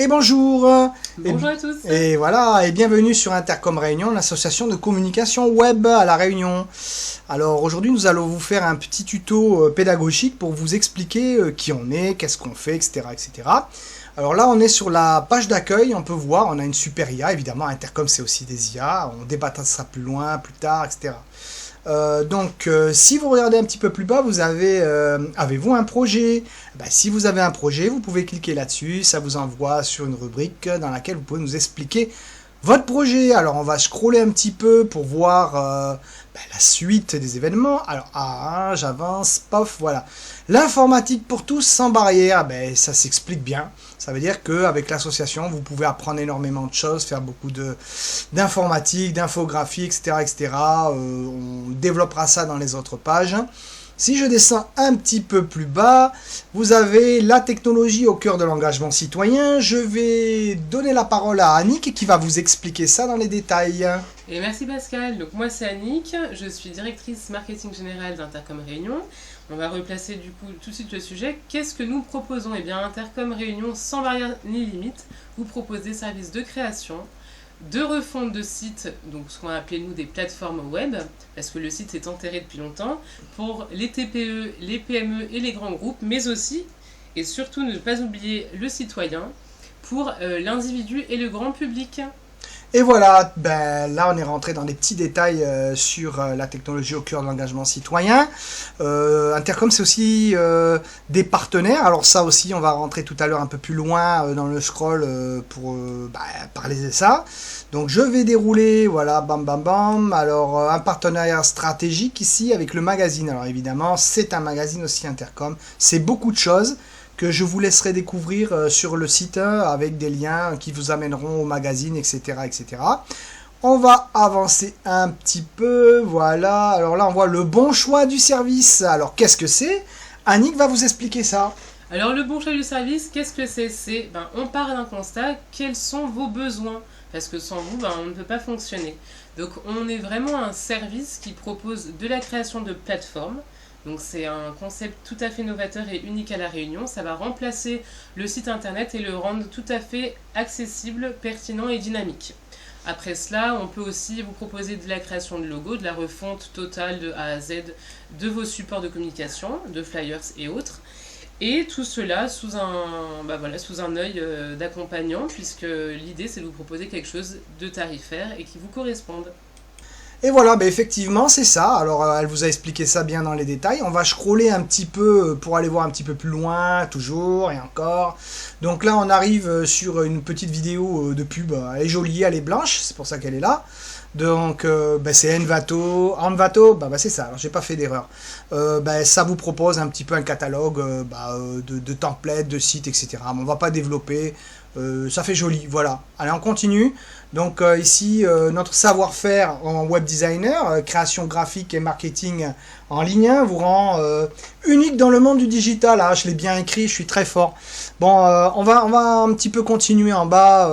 Et bonjour. Bonjour à tous. Et voilà, et bienvenue sur Intercom Réunion, l'association de communication web à La Réunion. Alors aujourd'hui, nous allons vous faire un petit tuto pédagogique pour vous expliquer qui on est, qu'est-ce qu'on fait, etc., etc. Alors là, on est sur la page d'accueil, on peut voir, on a une super IA, évidemment, Intercom c'est aussi des IA, on débattra ça plus loin, plus tard, etc. Si vous regardez un petit peu plus bas, vous avez-vous un projet? Si vous avez un projet, vous pouvez cliquer là-dessus, ça vous envoie sur une rubrique dans laquelle vous pouvez nous expliquer votre projet. Alors on va scroller un petit peu pour voir la suite des événements. Alors A1, j'avance, pof, voilà. L'informatique pour tous sans barrière, ça s'explique bien. Ça veut dire qu'avec l'association, vous pouvez apprendre énormément de choses, faire beaucoup d'informatique, d'infographie, etc., etc. On développera ça dans les autres pages. Si je descends un petit peu plus bas, vous avez la technologie au cœur de l'engagement citoyen. Je vais donner la parole à Annick qui va vous expliquer ça dans les détails. Et merci Pascal. Donc moi c'est Annick, je suis directrice marketing générale d'Intercom Réunion. On va replacer du coup tout de suite le sujet. Qu'est-ce que nous proposons? Eh bien Intercom Réunion sans barrière ni limite vous propose des services de création, de refonte de sites, donc ce qu'on a appelé nous des plateformes web, parce que le site est enterré depuis longtemps, pour les TPE, les PME et les grands groupes, mais aussi, et surtout ne pas oublier le citoyen, pour l'individu et le grand public. Et voilà, là on est rentré dans des petits détails sur la technologie au cœur de l'engagement citoyen. Intercom c'est aussi des partenaires, alors ça aussi on va rentrer tout à l'heure un peu plus loin dans le scroll pour parler de ça. Donc je vais dérouler, voilà, bam bam bam, alors un partenariat stratégique ici avec le magazine. Alors évidemment c'est un magazine aussi Intercom, c'est beaucoup de choses que je vous laisserai découvrir sur le site avec des liens qui vous amèneront au magazine, etc., etc. On va avancer un petit peu, voilà. Alors là, on voit le bon choix du service. Alors, qu'est-ce que c'est? Annick va vous expliquer ça. Alors, le bon choix du service, qu'est-ce que c'est? On part d'un constat, quels sont vos besoins? Parce que sans vous, on ne peut pas fonctionner. Donc, on est vraiment un service qui propose de la création de plateformes. Donc c'est un concept tout à fait novateur et unique à La Réunion. Ça va remplacer le site internet et le rendre tout à fait accessible, pertinent et dynamique. Après cela, on peut aussi vous proposer de la création de logos, de la refonte totale de A à Z de vos supports de communication, de flyers et autres. Et tout cela sous un œil d'accompagnant, puisque l'idée c'est de vous proposer quelque chose de tarifaire et qui vous corresponde. Et voilà, effectivement, c'est ça. Alors, elle vous a expliqué ça bien dans les détails. On va scroller un petit peu pour aller voir un petit peu plus loin, toujours et encore. Donc là, on arrive sur une petite vidéo de pub. Elle est jolie, elle est blanche, c'est pour ça qu'elle est là. Donc, c'est Envato. C'est ça, alors j'ai pas fait d'erreur. Ça vous propose un petit peu un catalogue de templates, de sites, etc. Mais on va pas développer. Ça fait joli, voilà. Allez, on continue. Donc ici, notre savoir-faire en web designer, création graphique et marketing en ligne, vous rend unique dans le monde du digital. Ah, je l'ai bien écrit, je suis très fort. Bon, on va un petit peu continuer en bas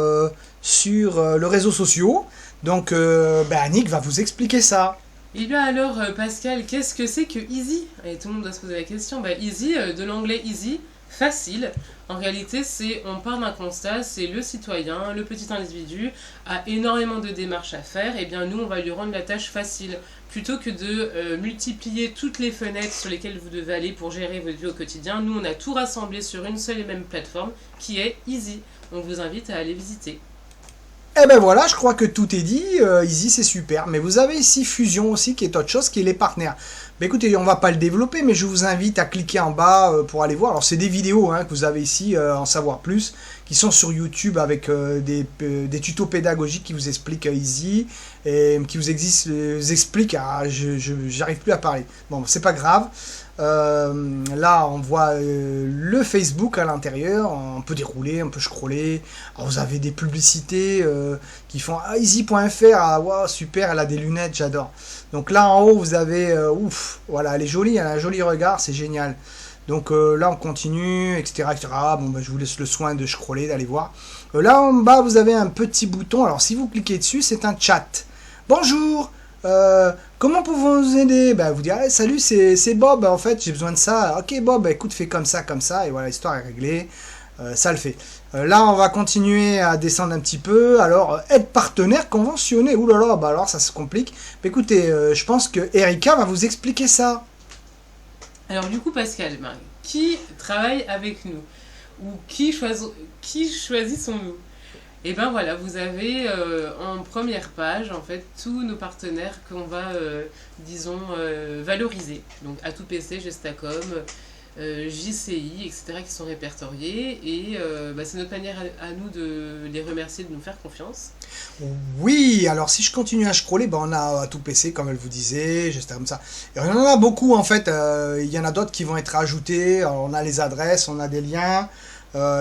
sur le réseau social. Donc, Annick va vous expliquer ça. Et bien alors, Pascal, qu'est-ce que c'est que Easy? Et tout le monde doit se poser la question. Easy, de l'anglais easy, facile. En réalité, on part d'un constat, c'est le citoyen, le petit individu, a énormément de démarches à faire, et bien nous, on va lui rendre la tâche facile. Plutôt que de multiplier toutes les fenêtres sur lesquelles vous devez aller pour gérer votre vie au quotidien, nous, on a tout rassemblé sur une seule et même plateforme qui est Easy. On vous invite à aller visiter. Voilà, je crois que tout est dit. Easy, c'est super. Mais vous avez ici Fusion aussi, qui est autre chose, qui est les partenaires. Écoutez, on va pas le développer, mais je vous invite à cliquer en bas pour aller voir. Alors, c'est des vidéos que vous avez ici, en savoir plus, qui sont sur YouTube avec des tutos pédagogiques qui vous expliquent Easy et qui vous expliquent. J'arrive plus à parler. Bon, c'est pas grave. Là, on voit le Facebook à l'intérieur. On peut dérouler, on peut scroller. Alors, vous avez des publicités qui font easy.fr. Ah, wow, super, elle a des lunettes, j'adore. Donc là, en haut, vous avez voilà, elle est jolie, elle a un joli regard, c'est génial. Donc là, on continue, etc., etc. Je vous laisse le soin de scroller, d'aller voir. Là, en bas, vous avez un petit bouton. Alors, si vous cliquez dessus, c'est un chat. Bonjour, comment pouvons-nous vous aider? Vous direz, salut, c'est Bob, en fait, j'ai besoin de ça. Ok, Bob, écoute, fais comme ça, et voilà, l'histoire est réglée. Ça le fait. Là, on va continuer à descendre un petit peu. Alors, être partenaire conventionné. Ouh là là, bah alors ça se complique. Mais écoutez, je pense que Erika va vous expliquer ça. Alors du coup, Pascal, ben, qui travaille avec nous? Ou qui choisissons-nous? Et ben voilà, vous avez en première page en fait tous nos partenaires qu'on va, disons, valoriser. Donc Atout PC, Gestacom, JCI, etc. qui sont répertoriés. Et bah, c'est notre manière à nous de les remercier de nous faire confiance. Oui, alors si je continue à scroller, ben on a Atout PC, comme elle vous disait, juste comme ça. Et il y en a beaucoup en fait. Il y en a d'autres qui vont être ajoutés. Alors, on a les adresses, on a des liens.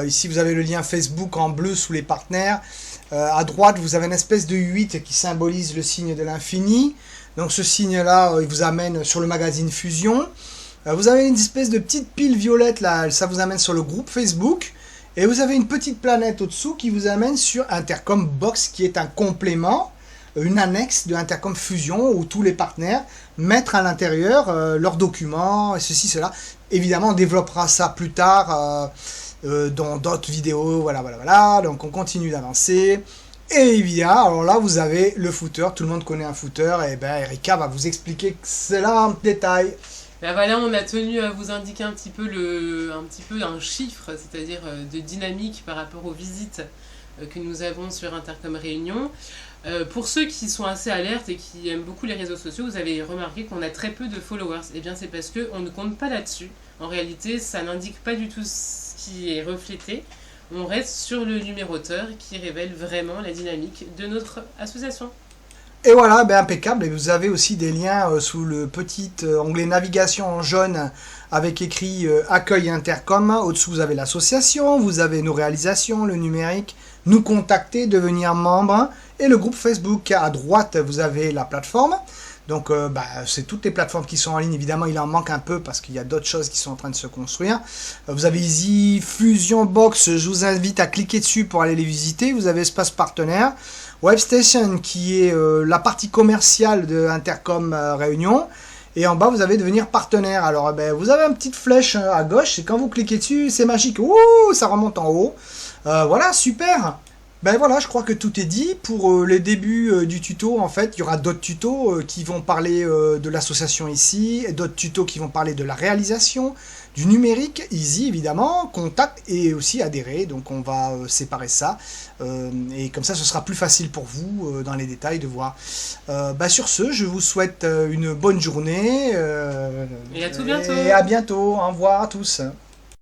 Ici, vous avez le lien Facebook en bleu sous les partenaires. À droite, vous avez une espèce de 8 qui symbolise le signe de l'infini. Donc ce signe-là, il vous amène sur le magazine Fusion. Vous avez une espèce de petite pile violette là, ça vous amène sur le groupe Facebook. Et vous avez une petite planète au-dessous qui vous amène sur Intercom Box, qui est un complément, une annexe de Intercom Fusion, où tous les partenaires mettent à l'intérieur leurs documents, et ceci, cela. Évidemment, on développera ça plus tard dans d'autres vidéos, voilà. Donc on continue d'avancer. Et évidemment, alors là, vous avez le footer, tout le monde connaît un footer, et ben Erika va vous expliquer cela en détail. Ben voilà, on a tenu à vous indiquer un petit peu un chiffre, c'est-à-dire de dynamique par rapport aux visites que nous avons sur Intercom Réunion. Pour ceux qui sont assez alertes et qui aiment beaucoup les réseaux sociaux, vous avez remarqué qu'on a très peu de followers. Et bien c'est parce qu'on ne compte pas là-dessus. En réalité, ça n'indique pas du tout ce qui est reflété. On reste sur le numéroteur qui révèle vraiment la dynamique de notre association. Et voilà, ben impeccable. Et vous avez aussi des liens sous le petit onglet navigation en jaune avec écrit Accueil Intercom. Au-dessous, vous avez l'association, vous avez nos réalisations, le numérique, nous contacter, devenir membre et le groupe Facebook. À droite, vous avez la plateforme. Donc, c'est toutes les plateformes qui sont en ligne. Évidemment, il en manque un peu parce qu'il y a d'autres choses qui sont en train de se construire. Vous avez ici Fusion Box. Je vous invite à cliquer dessus pour aller les visiter. Vous avez Espace Partenaire. Webstation qui est la partie commerciale de Intercom Réunion. Et en bas, vous avez devenir partenaire. Alors, vous avez une petite flèche à gauche. Et quand vous cliquez dessus, c'est magique. Ouh, ça remonte en haut. Voilà, super. Ben voilà, je crois que tout est dit. Pour les débuts du tuto, en fait, il y aura d'autres tutos qui vont parler de l'association ici, et d'autres tutos qui vont parler de la réalisation, du numérique, easy évidemment, contact et aussi adhérer. Donc on va séparer ça. Et comme ça, ce sera plus facile pour vous dans les détails de voir. Sur ce, je vous souhaite une bonne journée. Et à tout bientôt. Et à bientôt. Au revoir à tous.